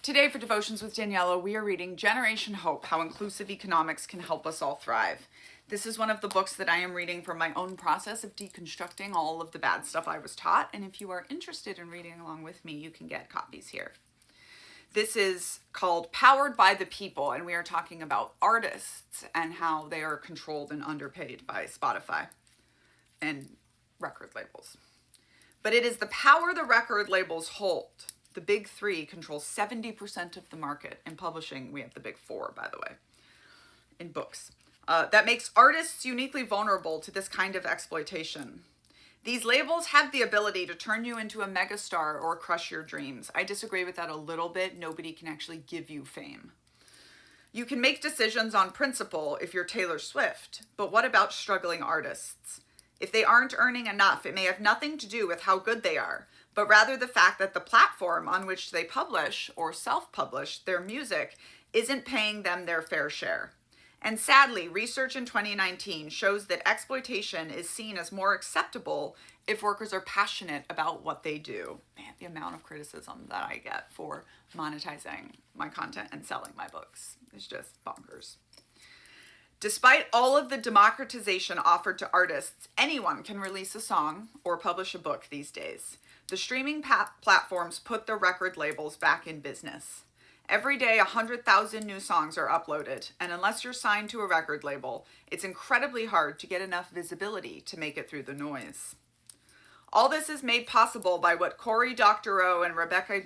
Today for Devotions with Daniella, we are reading Generation Hope, How Inclusive Economics Can Help Us All Thrive. This is one of the books that I am reading for my own process of deconstructing all of the bad stuff I was taught, and if you are interested in reading along with me, you can get copies here. This is called Powered by the People, and we are talking about artists and how they are controlled and underpaid by Spotify and record labels. But it is the power the record labels hold. The big three control 70% of the market. In publishing, we have the big four, by the way, in books. That makes artists uniquely vulnerable to this kind of exploitation. These labels have the ability to turn you into a megastar or crush your dreams. I disagree with that a little bit. Nobody can actually give you fame. You can make decisions on principle if you're Taylor Swift, but what about struggling artists? If they aren't earning enough, it may have nothing to do with how good they are, but rather the fact that the platform on which they publish or self-publish their music isn't paying them their fair share. And sadly, research in 2019 shows that exploitation is seen as more acceptable if workers are passionate about what they do. Man, the amount of criticism that I get for monetizing my content and selling my books is just bonkers. Despite all of the democratization offered to artists, anyone can release a song or publish a book these days. The streaming platforms put the record labels back in business. Every day, 100,000 new songs are uploaded, and unless you're signed to a record label, it's incredibly hard to get enough visibility to make it through the noise. All this is made possible by what Cory Doctorow and Rebecca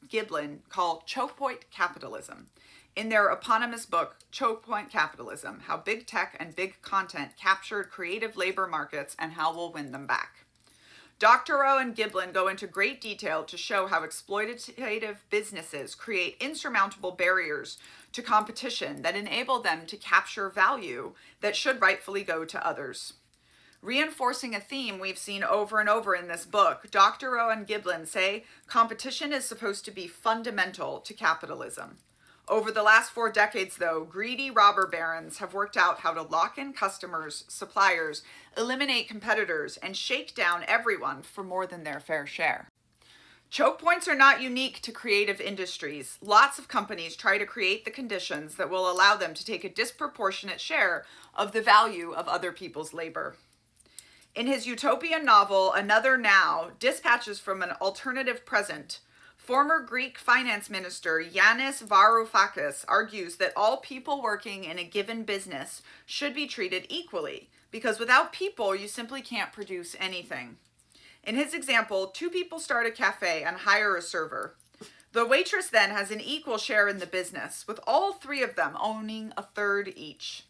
Giblin call Chokepoint capitalism. In their eponymous book, Chokepoint Capitalism, How Big Tech and Big Content Captured Creative Labor Markets and How We'll Win Them Back. Doctorow and Giblin go into great detail to show how exploitative businesses create insurmountable barriers to competition that enable them to capture value that should rightfully go to others. Reinforcing a theme we've seen over and over in this book, Doctorow and Giblin say competition is supposed to be fundamental to capitalism. Over the last 4 decades, though, greedy robber barons have worked out how to lock in customers, suppliers, eliminate competitors, and shake down everyone for more than their fair share. Choke points are not unique to creative industries. Lots of companies try to create the conditions that will allow them to take a disproportionate share of the value of other people's labor. In his utopian novel, Another Now, Dispatches from an Alternative Present, former Greek finance minister Yanis Varoufakis argues that all people working in a given business should be treated equally, because without people, you simply can't produce anything. In his example, 2 people start a cafe and hire a server. The waitress then has an equal share in the business, with all 3 of them owning a third each.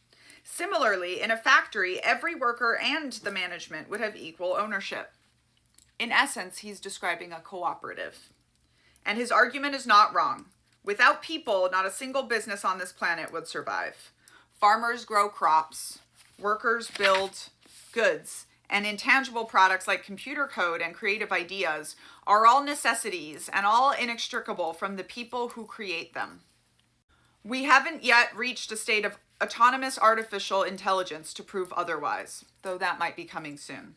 Similarly, in a factory, every worker and the management would have equal ownership. In essence, he's describing a cooperative. And his argument is not wrong. Without people, not a single business on this planet would survive. Farmers grow crops, workers build goods, and intangible products like computer code and creative ideas are all necessities and all inextricable from the people who create them. We haven't yet reached a state of autonomous artificial intelligence to prove otherwise, though that might be coming soon.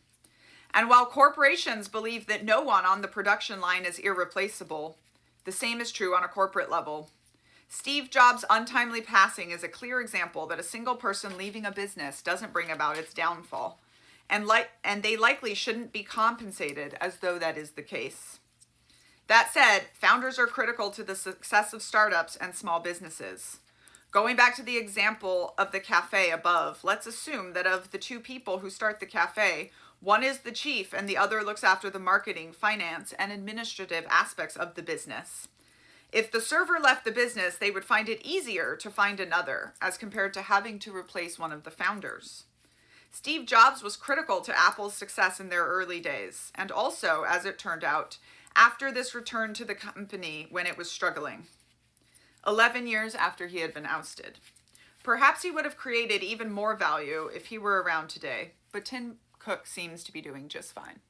And while corporations believe that no one on the production line is irreplaceable, the same is true on a corporate level. Steve Jobs' untimely passing is a clear example that a single person leaving a business doesn't bring about its downfall, and they likely shouldn't be compensated as though that is the case. That said, founders are critical to the success of startups and small businesses. Going back to the example of the cafe above, let's assume that of the 2 people who start the cafe, one is the chief and the other looks after the marketing, finance, and administrative aspects of the business. If the server left the business, they would find it easier to find another as compared to having to replace one of the founders. Steve Jobs was critical to Apple's success in their early days, and also, as it turned out, after this return to the company when it was struggling, 11 years after he had been ousted. Perhaps he would have created even more value if he were around today, but Tim Cook seems to be doing just fine.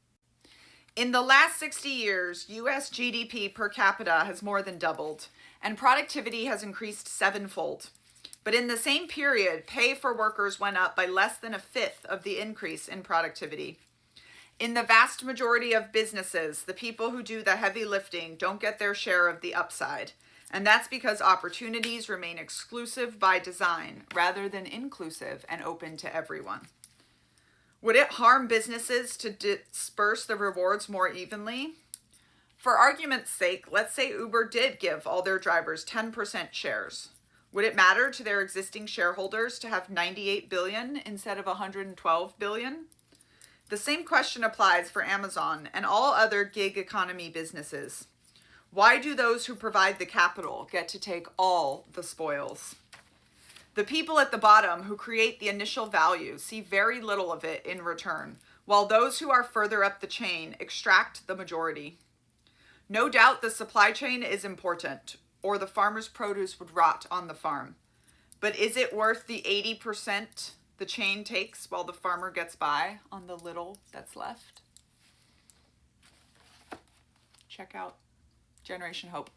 In the last 60 years, U.S. GDP per capita has more than doubled, and productivity has increased 7-fold. But in the same period, pay for workers went up by less than 1/5 of the increase in productivity. In the vast majority of businesses, the people who do the heavy lifting don't get their share of the upside, And that's because opportunities remain exclusive by design rather than inclusive and open to everyone. Would it harm businesses to disperse the rewards more evenly? For argument's sake, let's say Uber did give all their drivers 10% shares. Would it matter to their existing shareholders to have 98 billion instead of 112 billion? The same question applies for Amazon and all other gig economy businesses. Why do those who provide the capital get to take all the spoils? The people at the bottom who create the initial value see very little of it in return, while those who are further up the chain extract the majority. No doubt the supply chain is important, or the farmer's produce would rot on the farm. But is it worth the 80% the chain takes while the farmer gets by on the little that's left? Check out Generation Hope.